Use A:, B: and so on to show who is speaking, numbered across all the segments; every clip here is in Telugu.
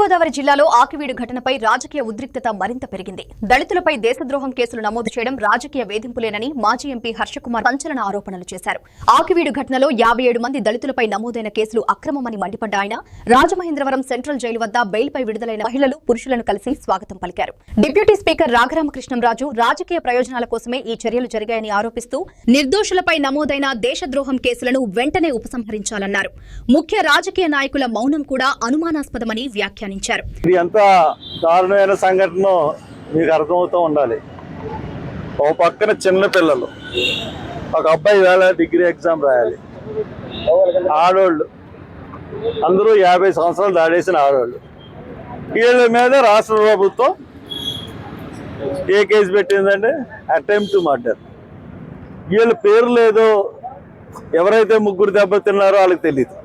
A: తూర్పుగోదావరి జిల్లాలో ఆకివీడు ఘటనపై రాజకీయ ఉద్రిక్తత మరింత పెరిగింది. దళితులపై దేశద్రోహం కేసులు నమోదు చేయడం రాజకీయ వేధింపులేనని మాజీ ఎంపీ హర్షకుమార్ సంచలన ఆరోపణలు చేశారు. ఆకివీడు ఘటనలో 57 మంది దళితులపై నమోదైన కేసులు అక్రమమని మండిపడ్డ ఆయన రాజమహేంద్రవరం సెంట్రల్ జైలు వద్ద బెయిల్పై విడుదలైన మహిళలు, పురుషులను కలిసి స్వాగతం పలికారు. డిప్యూటీ స్పీకర్ రాఘరామకృష్ణంరాజు రాజకీయ ప్రయోజనాల కోసమే ఈ చర్యలు జరిగాయని ఆరోపిస్తూ నిర్దోషులపై నమోదైన దేశద్రోహం కేసులను వెంటనే ఉపసంహరించాలన్నారు. ముఖ్య రాజకీయ నాయకుల మౌనం కూడా అనుమానాస్పదమని వ్యాఖ్యానించారు.
B: ఇది ఎంత దారుణమైన సంఘటన మీకు అర్థమవుతూ ఉండాలి. ఓ పక్కన చిన్న పిల్లలు, ఒక అబ్బాయి వేళ డిగ్రీ ఎగ్జామ్ రాయాలి, ఆడోళ్ళు అందరూ 50 సంవత్సరాలు దాడేసిన ఆడోళ్ళు. వీళ్ళ మీద రాష్ట్ర ప్రభుత్వం ఏ కేసు పెట్టిందంటే అటెంప్ట్ మర్డర్. వీళ్ళ పేర్లు ఏదో ఎవరైతే ముగ్గురు దెబ్బతిన్నారో వాళ్ళకి తెలియదు,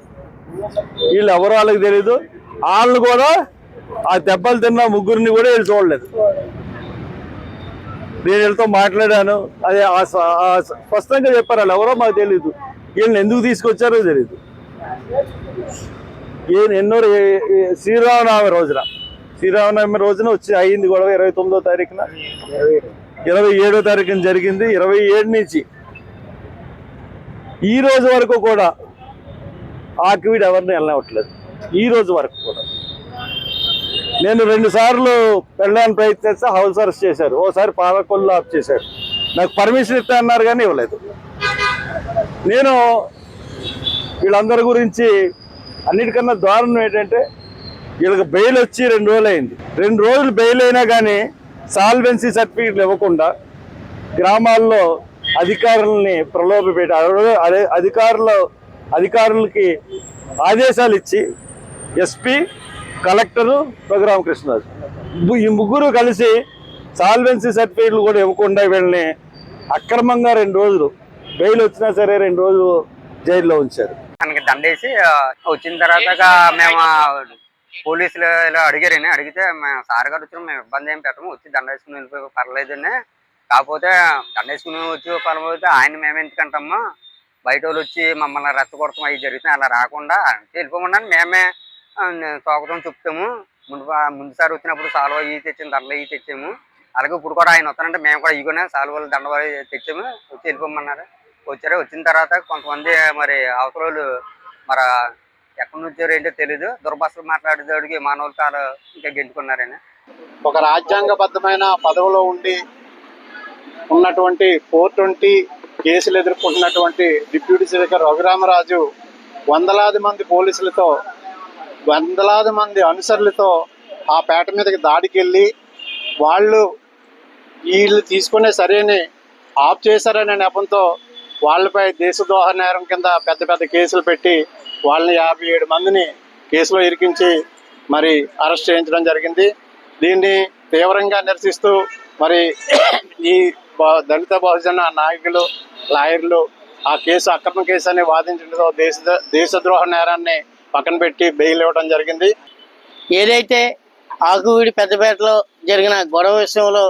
B: వీళ్ళు ఎవరో వాళ్ళకి తెలీదు. వాళ్ళు కూడా ఆ దెబ్బలు తిన్న ముగ్గురిని కూడా వీళ్ళు చూడలేదు. నేను వీళ్ళతో మాట్లాడాను, అదే స్పష్టంగా చెప్పారు వాళ్ళు ఎవరో మాకు తెలీదు, వీళ్ళని ఎందుకు తీసుకొచ్చారో తెలీదు. ఎన్నో శ్రీరామనవమి రోజున వచ్చి అయ్యింది గొడవ. 29వ తారీఖున 27వ తారీఖున జరిగింది. 27 నుంచి ఈ రోజు వరకు కూడా ఆకివీడు ఎవరిని వెళ్ళనివ్వట్లేదు. ఈ రోజు వరకు కూడా నేను 2 సార్లు వెళ్ళడానికి ప్రయత్నిస్తే హౌస్ అరెస్ట్ చేశారు, ఓసారి పాలకొల్లు ఆఫ్ చేశారు. నాకు పర్మిషన్ ఇస్తా అన్నారు కానీ ఇవ్వలేదు. నేను వీళ్ళందరి గురించి అన్నిటికన్నా దారుణం ఏంటంటే వీళ్ళకి బెయిల్ వచ్చి 2 రోజులు అయింది. 2 రోజులు బెయిల్ అయినా కానీ సాల్వెన్సీ సర్టిఫికెట్లు ఇవ్వకుండా గ్రామాల్లో అధికారులని ప్రలోభపెట్టి అదే అధికారులకి ఆదేశాలు ఇచ్చి ఎస్పీ, కలెక్టరు, రఘురామకృష్ణరాజు ఈ ముగ్గురు కలిసి సాల్వెన్సీ సర్టిఫికెట్లు కూడా ఇవ్వకుండా వీళ్ళని అక్రమంగా 2 రోజులు బెయిల్ వచ్చినా సరే 2 రోజులు జైల్లో ఉంచారు.
C: మనకి దండేసి వచ్చిన తర్వాత మేము పోలీసులు ఇలా అడిగారని అడిగితే మేము సార్ గారు వచ్చి మేము ఇబ్బంది ఏం పెట్టము, వచ్చి దండ వేసుకుని వెళ్ళిపోయి పర్లేదని. కాకపోతే దండ వేసుకుని వచ్చి పర్లేదు ఆయన మేము ఎందుకంటామా, బయట వాళ్ళు వచ్చి మమ్మల్ని రెచ్చగొడతాం అవి జరుగుతాయి, అలా రాకుండా వెళ్ళిపోమన్నాను. మేమే స్వాగతం చెప్తాము. ముందుసారి వచ్చినప్పుడు సాల్వ ఇవి తెచ్చాము, దండలు ఇవి తెచ్చాము. అలాగే ఇప్పుడు కూడా ఆయన వస్తానంటే మేము కూడా ఇగోనే సాల్వలు దండ తెచ్చాము, వచ్చి వెళ్ళిపోమన్నారు. వచ్చారు. వచ్చిన తర్వాత కొంతమంది మరి అవతల మరి ఎక్కడి నుంచి ఏంటో తెలీదు, దుర్భాషలు మాట్లాడేవాడికి మానవుల కాలు ఇంకా గెంటుకున్నారని.
D: ఒక రాజ్యాంగబద్ధమైన పదవిలో ఉండి ఉన్నటువంటి 420 కేసులు ఎదుర్కొంటున్నటువంటి డిప్యూటీ స్పీకర్ రఘురామరాజు వందలాది మంది పోలీసులతో, వందలాది మంది అనుచరులతో ఆ పేట మీదకి దాడికి వెళ్ళి వీళ్ళు తీసుకునే సరేని ఆఫ్ చేశారనే నెపంతో వాళ్ళపై దేశద్రోహ నేరం కింద పెద్ద పెద్ద కేసులు పెట్టి వాళ్ళని 57 మందిని కేసులో ఇరికించి మరి అరెస్ట్ చేయించడం జరిగింది. దీన్ని తీవ్రంగా నిరసిస్తూ మరి ఈ దళిత బహుజన నాయకులు, లాయర్లు ఆ కేసు అక్రమ కేసు అని వాదించడంతో దేశద్రోహ నేరాన్ని పక్కన పెట్టి బెయిల్ ఇవ్వడం జరిగింది.
E: ఏదైతే ఆకువీడి పెద్దపేటలో జరిగిన గొడవ విషయంలో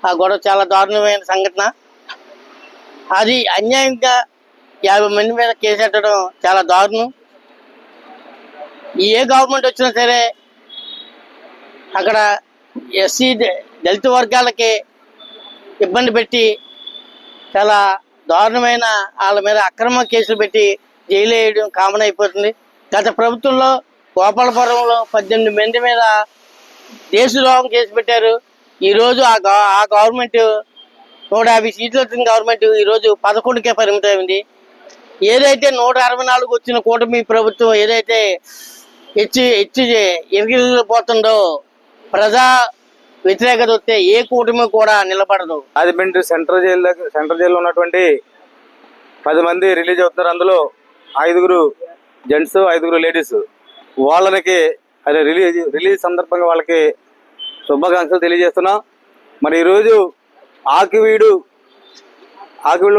E: ఆ గొడవ చాలా దారుణమైన సంఘటన. అది అన్యాయంగా 50 మంది మీద కేసు పెట్టడం చాలా దారుణం. ఏ గవర్నమెంట్ వచ్చినా సరే అక్కడ ఎస్సీ దళిత వర్గాలకి ఇబ్బంది పెట్టి చాలా దారుణమైన వాళ్ళ మీద అక్రమ కేసులు పెట్టి జైలు వేయడం కామన్ అయిపోతుంది. గత ప్రభుత్వంలో గోపాలపురంలో 18 మంది మీద దేశద్రోహం కేసు పెట్టారు. ఈరోజు ఆ గవర్నమెంట్ 150 సీట్లు వచ్చిన గవర్నమెంట్ ఈరోజు 11కే పరిమితమైంది. ఏదైతే 164 వచ్చిన కూటమి ప్రభుత్వం ఏదైతే ఎరిగిపోతుందో ప్రజా వ్యతిరేకత వస్తే ఏ కూటమి కూడా నిలబడదు.
F: రాజమండ్రి సెంట్రల్ జైల్లో ఉన్నటువంటి 10 మంది రిలీజ్ అవుతున్నారు. అందులో 5 జెంట్స్, 5 లేడీస్. వాళ్ళకి అదే రిలీజ్ సందర్భంగా వాళ్ళకి శుభాకాంక్షలు తెలియజేస్తున్నాం. మరి ఈరోజు ఆకివీడులో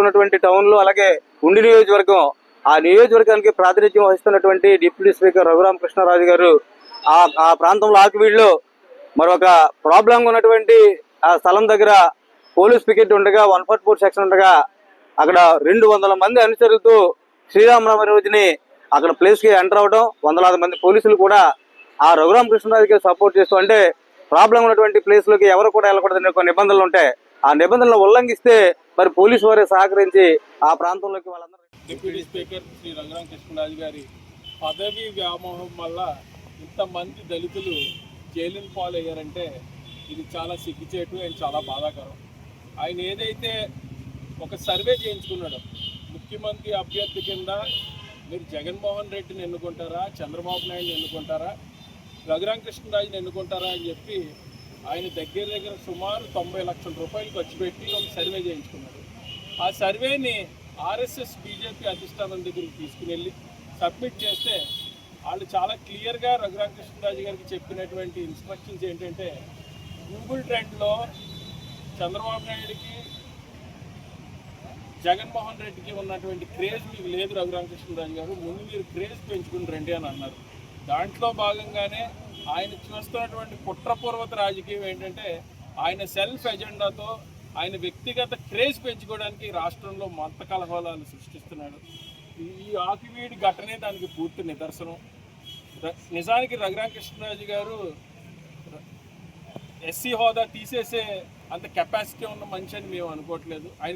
F: ఉన్నటువంటి టౌన్లో, అలాగే ఉండి నియోజకవర్గం, ఆ నియోజకవర్గానికి ప్రాతినిధ్యం వహిస్తున్నటువంటి డిప్యూటీ స్పీకర్ రఘురామకృష్ణరాజు గారు ఆ ప్రాంతంలో ఆకివీడులో మరొక ప్రాబ్లంగా ఉన్నటువంటి ఆ స్థలం దగ్గర పోలీస్ పికెట్ ఉండగా 144 సెక్షన్ ఉండగా అక్కడ 200 మంది అనుచరులతో శ్రీరామనవమి రోజుని అక్కడ ప్లేస్కి ఎంటర్ అవడం, వందలాది మంది పోలీసులు కూడా ఆ రఘురామకృష్ణరాజుకి సపోర్ట్ చేస్తూ, అంటే ప్రాబ్లం ఉన్నటువంటి ప్లేస్లోకి ఎవరు కూడా వెళ్ళకూడదని కొన్ని నిబంధనలు ఉంటాయి. ఆ నిబంధనలు ఉల్లంఘిస్తే మరి పోలీసు వారే సహకరించి ఆ ప్రాంతంలోకి వాళ్ళందరూ.
G: డిప్యూటీ స్పీకర్ శ్రీ రఘురామకృష్ణరాజు గారి పదవి వ్యామోహం వల్ల ఇంతమంది దళితులు జైలుని పాలయ్యారంటే ఇది చాలా సిగ్గుచేటు అండ్ చాలా బాధాకరం. ఆయన ఏదైతే ఒక సర్వే చేయించుకున్నాడో, ముఖ్యమంత్రి అభ్యర్థి కింద మీరు జగన్మోహన్ రెడ్డిని ఎన్నుకుంటారా, చంద్రబాబు నాయుడుని ఎన్నుకుంటారా, రఘురామకృష్ణరాజుని ఎన్నుకుంటారా అని చెప్పి ఆయన దగ్గర సుమారు 90 లక్షల రూపాయలు ఖర్చు పెట్టి ఒక సర్వే చేయించుకున్నాడు. ఆ సర్వేని ఆర్ఎస్ఎస్ బీజేపీ అధిష్టానం దగ్గరికి తీసుకుని వెళ్ళి సబ్మిట్ చేస్తే వాళ్ళు చాలా క్లియర్గా రఘురామకృష్ణరాజు గారికి చెప్పినటువంటి ఇన్స్ట్రక్షన్స్ ఏంటంటే, గూగుల్ ట్రెండ్లో చంద్రబాబు నాయుడికి జగన్మోహన్ రెడ్డికి ఉన్నటువంటి క్రేజ్ మీకు లేదు రఘురామకృష్ణరాజు గారు, ముందు మీరు క్రేజ్ పెంచుకుని రండి అని అన్నారు. దాంట్లో భాగంగానే ఆయన చూస్తున్నటువంటి కుట్రపూర్వక రాజకీయం ఏంటంటే, ఆయన సెల్ఫ్ ఎజెండాతో ఆయన వ్యక్తిగత క్రేజ్ పెంచుకోవడానికి రాష్ట్రంలో మత కలహాలను సృష్టిస్తున్నాడు. ఈ ఆకివీడి ఘటనే దానికి పూర్తి నిదర్శనం. నిజానికి రఘురామకృష్ణరాజు గారు ఎస్సీ హోదా తీసేసే అంత కెపాసిటీ ఉన్న మనిషి అని మేము అనుకోవట్లేదు. ఆయన